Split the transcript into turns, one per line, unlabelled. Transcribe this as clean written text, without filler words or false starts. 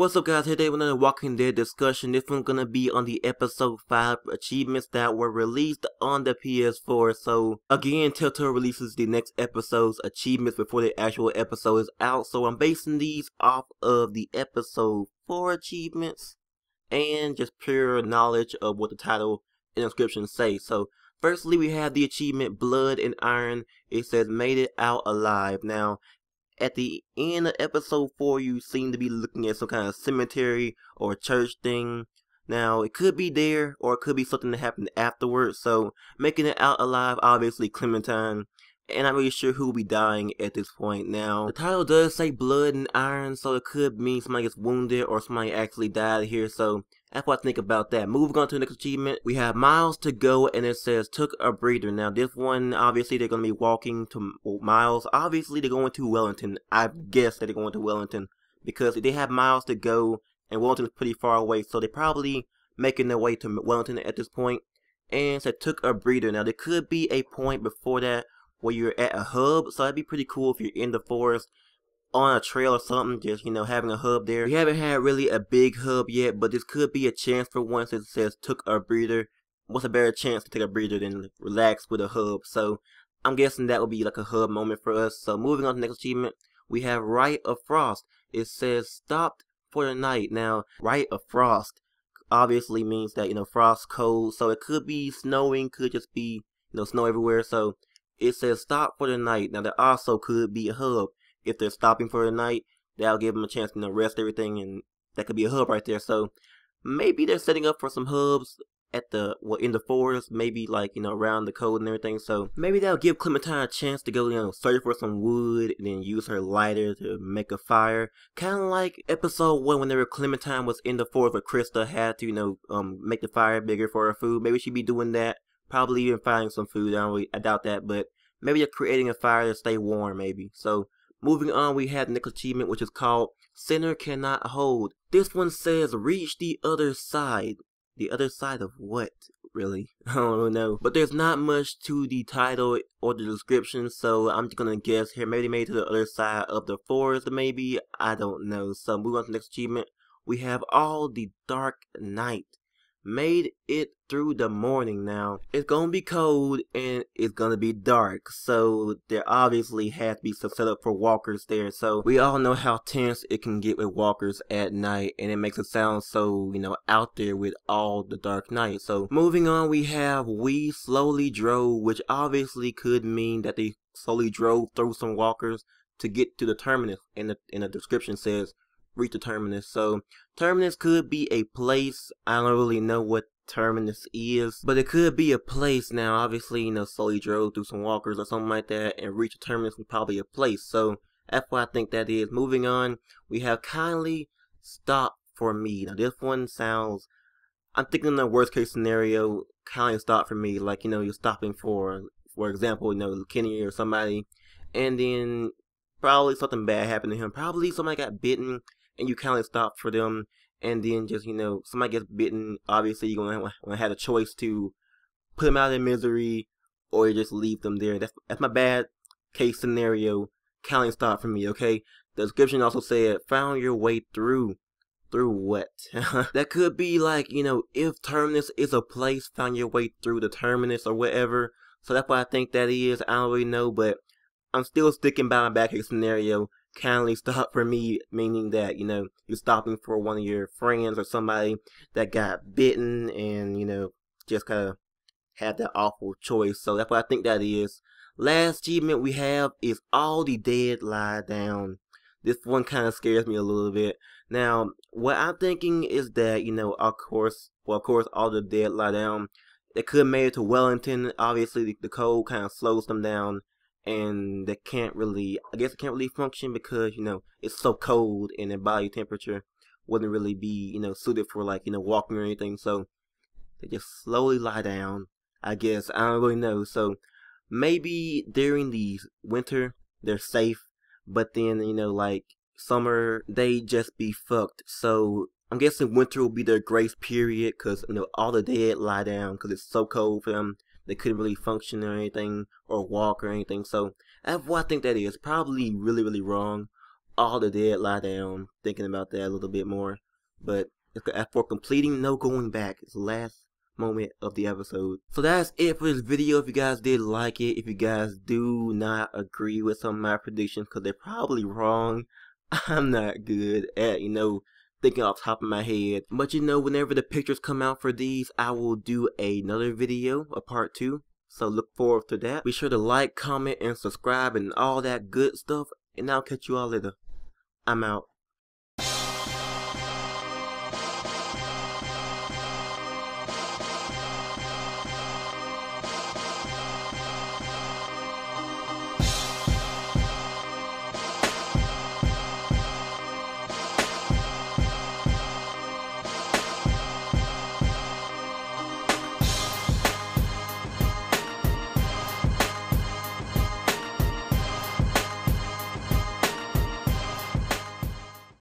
What's up, guys? Today with another Walking Dead discussion. This one's gonna be on the episode 5 achievements that were released on the PS4. So again, Telltale releases the next episode's achievements before the actual episode is out. So I'm basing these off of the episode 4 achievements and just pure knowledge of what the title and description say. So firstly, we have the achievement Blood and Iron. It says made it out alive. Now, at the end of episode 4, you seem to be looking at some kind of cemetery or church thing. Now, it could be there, or it could be something that happened afterwards. So, making it out alive, obviously Clementine. And I'm not really sure who will be dying at this point. Now, the title does say blood and iron, so it could mean somebody gets wounded or somebody actually died here. So, that's what I think about that. Moving on to the next achievement, we have miles to go, and it says took a breather. Now, this one, obviously, they're going to be walking to miles. Obviously, they're going to Wellington. I guess that they're going to Wellington because they have miles to go, and Wellington is pretty far away. So, they're probably making their way to Wellington at this point. And it said took a breather. Now, there could be a point before that where you're at a hub, so that'd be pretty cool if you're in the forest on a trail or something, just, you know, having a hub there. We haven't had really a big hub yet, but this could be a chance for once. It says took a breather. What's a better chance to take a breather than relax with a hub? So I'm guessing that would be like a hub moment for us. So moving on to the next achievement, we have Rite of Frost. It says stopped for the night. Now, Rite of Frost obviously means that, you know, frost cold, so it could be snowing, could just be, you know, snow everywhere. So it says stop for the night. Now, there also could be a hub. If they're stopping for the night, that'll give them a chance to, you know, rest everything, and that could be a hub right there. So maybe they're setting up for some hubs at the, well, in the forest, maybe like, you know, around the code and everything. So maybe that'll give Clementine a chance to go, you know, search for some wood and then use her lighter to make a fire. Kind of like episode 1 whenever Clementine was in the forest where Krista had to, you know, make the fire bigger for her food. Maybe she'd be doing that. Probably even finding some food. I doubt that, but maybe they're creating a fire to stay warm, maybe. So moving on, we have the next achievement, which is called Sinner Cannot Hold. This one says reach the other side. The other side of what, really? I don't know. But there's not much to the title or the description, so I'm just gonna guess here. Maybe they made it to the other side of the forest, maybe. I don't know. So moving on to the next achievement, we have All the Dark Night. Made it through the morning. Now, it's gonna be cold and it's gonna be dark, so there obviously has to be some setup for walkers there. So we all know how tense it can get with walkers at night, and it makes it sound so, you know, out there with All the Dark Night. So moving on, we have we slowly drove, which obviously could mean that they slowly drove through some walkers to get to the terminus. In the description says reach the terminus. So terminus could be a place. I don't really know what terminus is, but it could be a place. Now, obviously, you know, slowly drove through some walkers or something like that, and reach the terminus is probably a place. So that's what I think that is. Moving on, we have kindly stop for me. Now, this one sounds, I'm thinking the worst case scenario, kindly stop for me, like, you know, you're stopping for example, you know, Kenny or somebody, and then probably something bad happened to him. Probably somebody got bitten, and you kindly stop for them, and then just, you know, somebody gets bitten. Obviously, you're going to have a choice to put them out of their misery, or you just leave them there. That's my bad case scenario. Kindly stop for me, okay? The description also said, found your way through. Through what? That could be like, you know, if terminus is a place, found your way through the terminus or whatever. So that's what I think that is. I don't really know, but I'm still sticking by my back case scenario. Kindly stop for me, meaning that, you know, you're stopping for one of your friends or somebody that got bitten, and, you know, just kind of had that awful choice. So that's what I think that is. Last achievement we have is All the Dead Lie Down. This one kind of scares me a little bit. Now, what I'm thinking is that, you know, of course, all the dead lie down. They could make it to Wellington. Obviously, the cold kind of slows them down, and they can't really, I guess, it can't really function because, you know, it's so cold, and their body temperature wouldn't really be, you know, suited for, like, you know, walking or anything. So they just slowly lie down, I guess. I don't really know. So maybe during the winter they're safe, but then, you know, like summer they just be fucked. So I'm guessing winter will be their grace period, because, you know, all the dead lie down because it's so cold for them. They couldn't really function or anything, or walk or anything. So that's what I think that is. Probably really, really wrong. all the dead lie down, thinking about that a little bit more. But for completing no going back, it's the last moment of the episode. So that's it for this video. If you guys did like it, if you guys do not agree with some of my predictions, because they're probably wrong, I'm not good at, thinking off the top of my head. But whenever the pictures come out for these, I will do another video, a part 2. So look forward to that. Be sure to like, comment, and subscribe, and all that good stuff. And I'll catch you all later. I'm out.